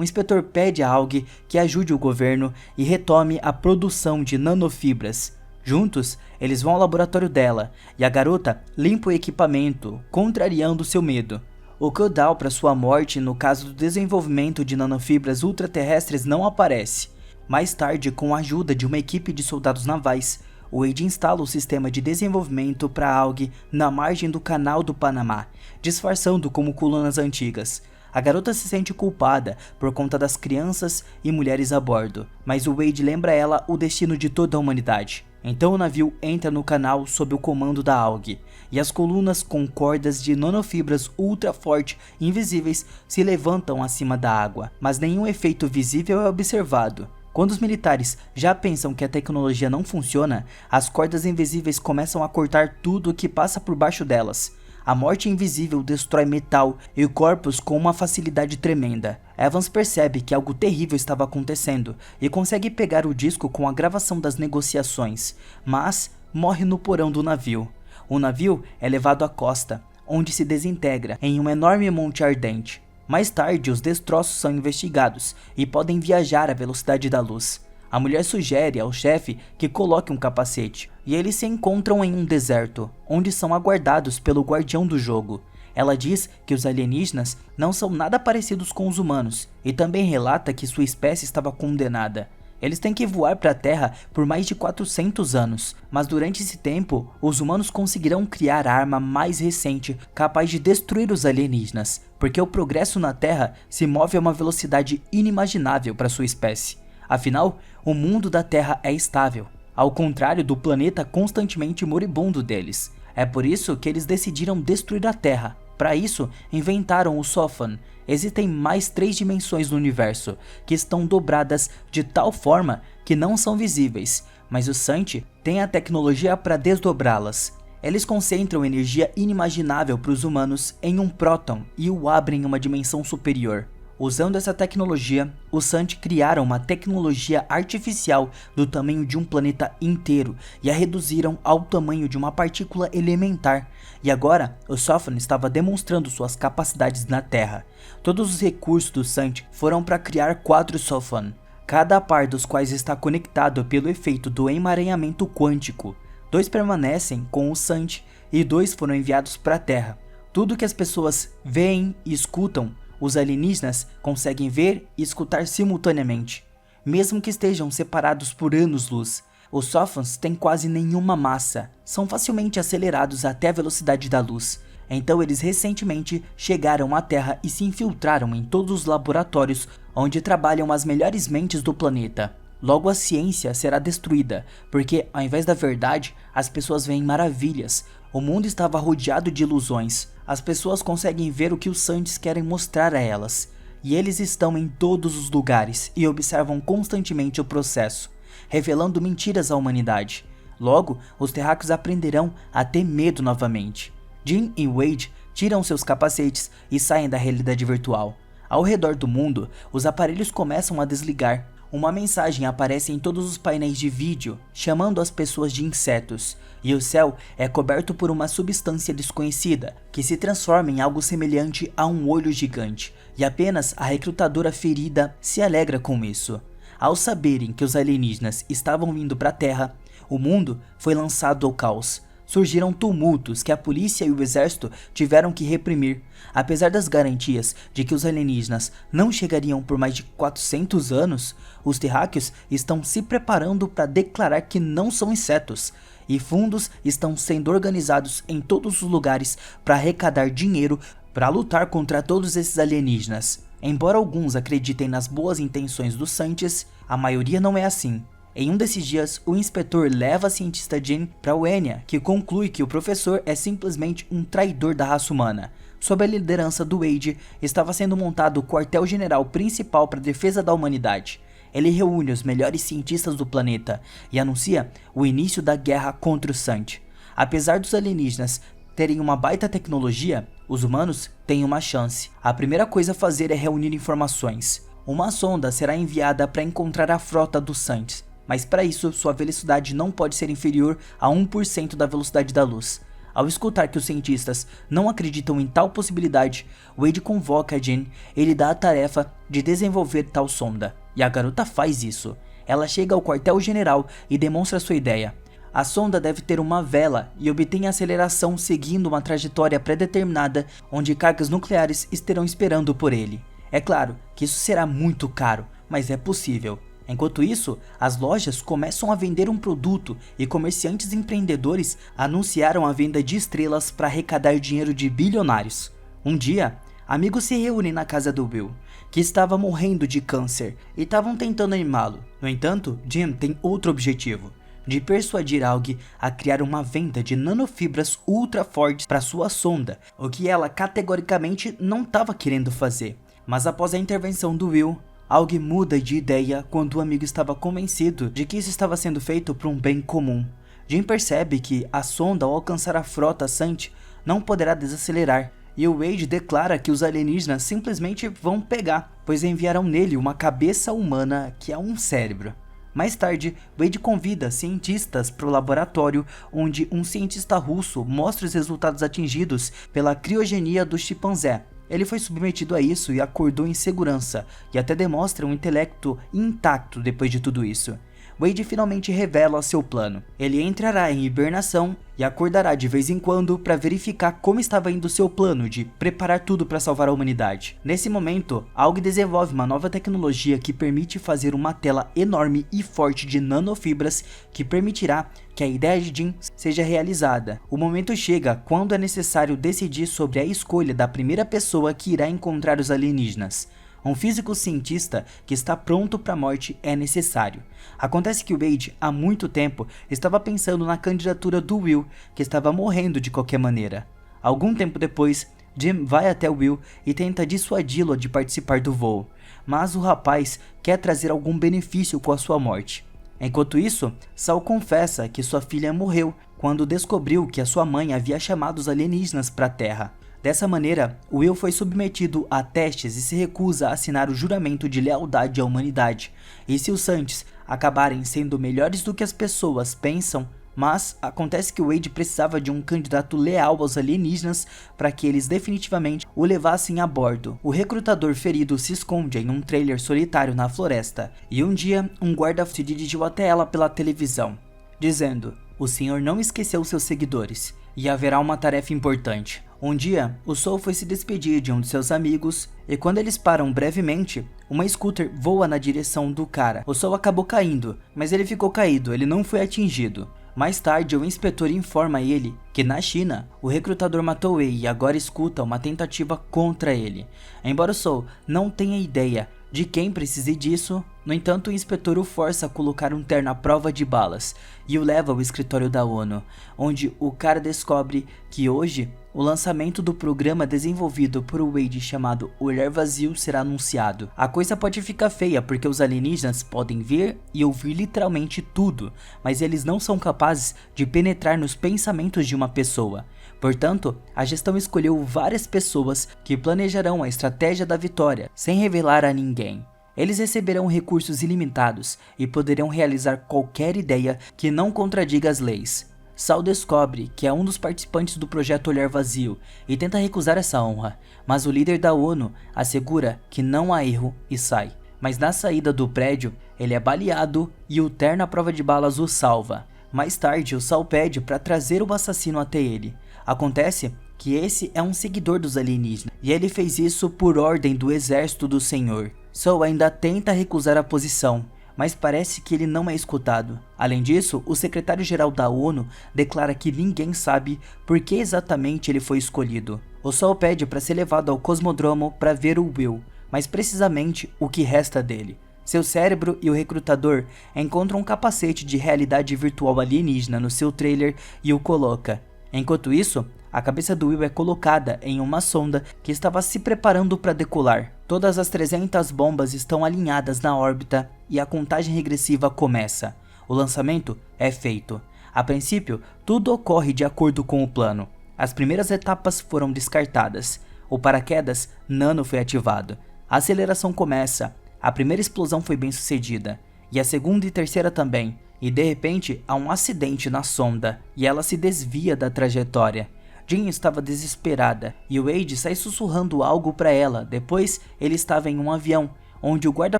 O inspetor pede a AUG que ajude o governo e retome a produção de nanofibras. Juntos, eles vão ao laboratório dela e a garota limpa o equipamento, contrariando seu medo. O caudal para sua morte no caso do desenvolvimento de nanofibras ultraterrestres não aparece. Mais tarde, com a ajuda de uma equipe de soldados navais, Wade instala o sistema de desenvolvimento para a AUG na margem do Canal do Panamá, disfarçando como colunas antigas. A garota se sente culpada por conta das crianças e mulheres a bordo, mas o Wade lembra ela o destino de toda a humanidade. Então o navio entra no canal sob o comando da AUG, e as colunas com cordas de nanofibras ultra forte invisíveis se levantam acima da água, mas nenhum efeito visível é observado. Quando os militares já pensam que a tecnologia não funciona, as cordas invisíveis começam a cortar tudo o que passa por baixo delas. A morte invisível destrói metal e corpos com uma facilidade tremenda. Evans percebe que algo terrível estava acontecendo e consegue pegar o disco com a gravação das negociações, mas morre no porão do navio. O navio é levado à costa, onde se desintegra em um enorme monte ardente. Mais tarde, os destroços são investigados e podem viajar à velocidade da luz. A mulher sugere ao chefe que coloque um capacete, e eles se encontram em um deserto, onde são aguardados pelo guardião do jogo. Ela diz que os alienígenas não são nada parecidos com os humanos, e também relata que sua espécie estava condenada. Eles têm que voar para a Terra por mais de 400 anos, mas durante esse tempo, os humanos conseguirão criar a arma mais recente capaz de destruir os alienígenas, porque o progresso na Terra se move a uma velocidade inimaginável para sua espécie. Afinal, o mundo da Terra é estável, ao contrário do planeta constantemente moribundo deles. É por isso que eles decidiram destruir a Terra. Para isso, inventaram o Sofan. Existem mais 3 dimensões no universo, que estão dobradas de tal forma que não são visíveis, mas o Sant tem a tecnologia para desdobrá-las. Eles concentram energia inimaginável para os humanos em um próton e o abrem em uma dimensão superior. Usando essa tecnologia, os Sant criaram uma tecnologia artificial do tamanho de um planeta inteiro e a reduziram ao tamanho de uma partícula elementar. E agora, o Sofan estava demonstrando suas capacidades na Terra. Todos os recursos do Sant foram para criar 4 Sofan, cada par dos quais está conectado pelo efeito do emaranhamento quântico. 2 permanecem com o Sant e 2 foram enviados para a Terra. Tudo que as pessoas veem e escutam, os alienígenas conseguem ver e escutar simultaneamente, mesmo que estejam separados por anos-luz. Os Sofans têm quase nenhuma massa, são facilmente acelerados até a velocidade da luz. Então eles recentemente chegaram à Terra e se infiltraram em todos os laboratórios onde trabalham as melhores mentes do planeta. Logo a ciência será destruída, porque ao invés da verdade, as pessoas veem maravilhas. O mundo estava rodeado de ilusões. As pessoas conseguem ver o que os Santes querem mostrar a elas. E eles estão em todos os lugares e observam constantemente o processo, revelando mentiras à humanidade. Logo, os terráqueos aprenderão a ter medo novamente. Jim e Wade tiram seus capacetes e saem da realidade virtual. Ao redor do mundo, os aparelhos começam a desligar. Uma mensagem aparece em todos os painéis de vídeo, chamando as pessoas de insetos, e o céu é coberto por uma substância desconhecida, que se transforma em algo semelhante a um olho gigante, e apenas a recrutadora ferida se alegra com isso. Ao saberem que os alienígenas estavam vindo para a Terra, o mundo foi lançado ao caos. Surgiram tumultos que a polícia e o exército tiveram que reprimir. Apesar das garantias de que os alienígenas não chegariam por mais de 400 anos, os terráqueos estão se preparando para declarar que não são insetos, e fundos estão sendo organizados em todos os lugares para arrecadar dinheiro para lutar contra todos esses alienígenas. Embora alguns acreditem nas boas intenções dos Santes, a maioria não é assim. Em um desses dias, o inspetor leva a cientista Jean para Enya, que conclui que o professor é simplesmente um traidor da raça humana. Sob a liderança do Wade, estava sendo montado o quartel-general principal para a defesa da humanidade. Ele reúne os melhores cientistas do planeta e anuncia o início da guerra contra o Sant. Apesar dos alienígenas terem uma baita tecnologia, os humanos têm uma chance. A primeira coisa a fazer é reunir informações. Uma sonda será enviada para encontrar a frota dos Santes, mas para isso sua velocidade não pode ser inferior a 1% da velocidade da luz. Ao escutar que os cientistas não acreditam em tal possibilidade, Wade convoca a Jean e lhe dá a tarefa de desenvolver tal sonda, e a garota faz isso. Ela chega ao quartel-general e demonstra sua ideia. A sonda deve ter uma vela e obtém aceleração seguindo uma trajetória pré-determinada onde cargas nucleares estarão esperando por ele. É claro que isso será muito caro, mas é possível. Enquanto isso, as lojas começam a vender um produto e comerciantes empreendedores anunciaram a venda de estrelas para arrecadar dinheiro de bilionários. Um dia, amigos se reúnem na casa do Will, que estava morrendo de câncer, e estavam tentando animá-lo. No entanto, Jim tem outro objetivo: de persuadir Aug a criar uma venda de nanofibras ultra fortes para sua sonda, o que ela categoricamente não estava querendo fazer. Mas após a intervenção do Will, Aug muda de ideia quando o amigo estava convencido de que isso estava sendo feito por um bem comum. Jim percebe que a sonda, ao alcançar a frota Sant, não poderá desacelerar, e o Wade declara que os alienígenas simplesmente vão pegar, pois enviarão nele uma cabeça humana que é um cérebro. Mais tarde, Wade convida cientistas para o laboratório, onde um cientista russo mostra os resultados atingidos pela criogenia do chimpanzé. Ele foi submetido a isso e acordou em segurança, e até demonstra um intelecto intacto depois de tudo isso. Wade finalmente revela seu plano. Ele entrará em hibernação e acordará de vez em quando para verificar como estava indo seu plano de preparar tudo para salvar a humanidade. Nesse momento, Aug desenvolve uma nova tecnologia que permite fazer uma tela enorme e forte de nanofibras que permitirá que a ideia de Jim seja realizada. O momento chega quando é necessário decidir sobre a escolha da primeira pessoa que irá encontrar os alienígenas. Um físico cientista que está pronto para a morte é necessário. Acontece que o Wade, há muito tempo, estava pensando na candidatura do Will, que estava morrendo de qualquer maneira. Algum tempo depois, Jim vai até Will e tenta dissuadi-lo de participar do voo, mas o rapaz quer trazer algum benefício com a sua morte. Enquanto isso, Sal confessa que sua filha morreu quando descobriu que a sua mãe havia chamado os alienígenas para a Terra. Dessa maneira, Will foi submetido a testes e se recusa a assinar o juramento de lealdade à humanidade. E se os Santes acabarem sendo melhores do que as pessoas pensam, mas acontece que Wade precisava de um candidato leal aos alienígenas para que eles definitivamente o levassem a bordo. O recrutador ferido se esconde em um trailer solitário na floresta, e um dia um guarda se dirigiu até ela pela televisão, dizendo: "O senhor não esqueceu seus seguidores, e haverá uma tarefa importante." Um dia, o Sol foi se despedir de um de seus amigos, e quando eles param brevemente, uma scooter voa na direção do cara. O Sol acabou caindo, mas ele ficou caído, ele não foi atingido. Mais tarde, o inspetor informa a ele que na China, o recrutador matou ele e agora escuta uma tentativa contra ele. Embora o Sol não tenha ideia de quem precise disso, no entanto o inspetor o força a colocar um terno à prova de balas e o leva ao escritório da ONU, onde o cara descobre que hoje o lançamento do programa desenvolvido por Wade chamado Olhar Vazio será anunciado. A coisa pode ficar feia porque os alienígenas podem ver e ouvir literalmente tudo, mas eles não são capazes de penetrar nos pensamentos de uma pessoa. Portanto, a gestão escolheu várias pessoas que planejarão a estratégia da vitória, sem revelar a ninguém. Eles receberão recursos ilimitados e poderão realizar qualquer ideia que não contradiga as leis. Sal descobre que é um dos participantes do projeto Olhar Vazio e tenta recusar essa honra, mas o líder da ONU assegura que não há erro e sai. Mas na saída do prédio, ele é baleado e o terno à prova de balas o salva. Mais tarde, o Sal pede para trazer o assassino até ele. Acontece que esse é um seguidor dos alienígenas, e ele fez isso por ordem do exército do Senhor. Sal ainda tenta recusar a posição, mas parece que ele não é escutado. Além disso, o secretário-geral da ONU declara que ninguém sabe por que exatamente ele foi escolhido. O Sol pede para ser levado ao cosmodromo para ver o Will, mas precisamente o que resta dele. Seu cérebro e o recrutador encontram um capacete de realidade virtual alienígena no seu trailer e o coloca. Enquanto isso, a cabeça do Will é colocada em uma sonda que estava se preparando para decolar. Todas as 300 bombas estão alinhadas na órbita e a contagem regressiva começa. O lançamento é feito. A princípio, tudo ocorre de acordo com o plano. As primeiras etapas foram descartadas. O paraquedas nano foi ativado. A aceleração começa. A primeira explosão foi bem sucedida. E a segunda e terceira também. e de repente há um acidente na sonda e ela se desvia da trajetória. Jean estava desesperada e Wade sai sussurrando algo para ela. Depois ele estava em um avião, onde o guarda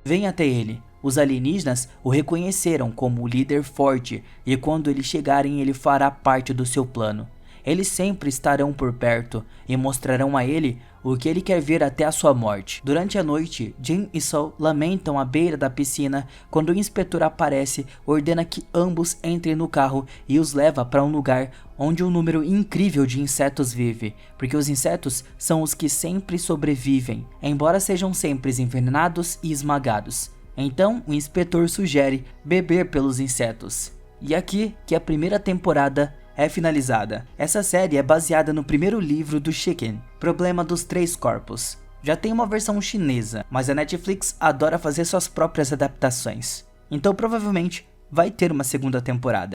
vem até ele. Os alienígenas o reconheceram como o líder forte e quando eles chegarem ele fará parte do seu plano. Eles sempre estarão por perto e mostrarão a ele o que ele quer ver até a sua morte. Durante a noite, Jean e Saul lamentam à beira da piscina quando o inspetor aparece, ordena que ambos entrem no carro e os leva para um lugar onde um número incrível de insetos vive, porque os insetos são os que sempre sobrevivem, embora sejam sempre envenenados e esmagados. Então o inspetor sugere beber pelos insetos. E aqui que a primeira temporada é finalizada. Essa série é baseada no primeiro livro do Shiken, Problema dos Três Corpos. Já tem uma versão chinesa, mas a Netflix adora fazer suas próprias adaptações. Então provavelmente vai ter uma segunda temporada.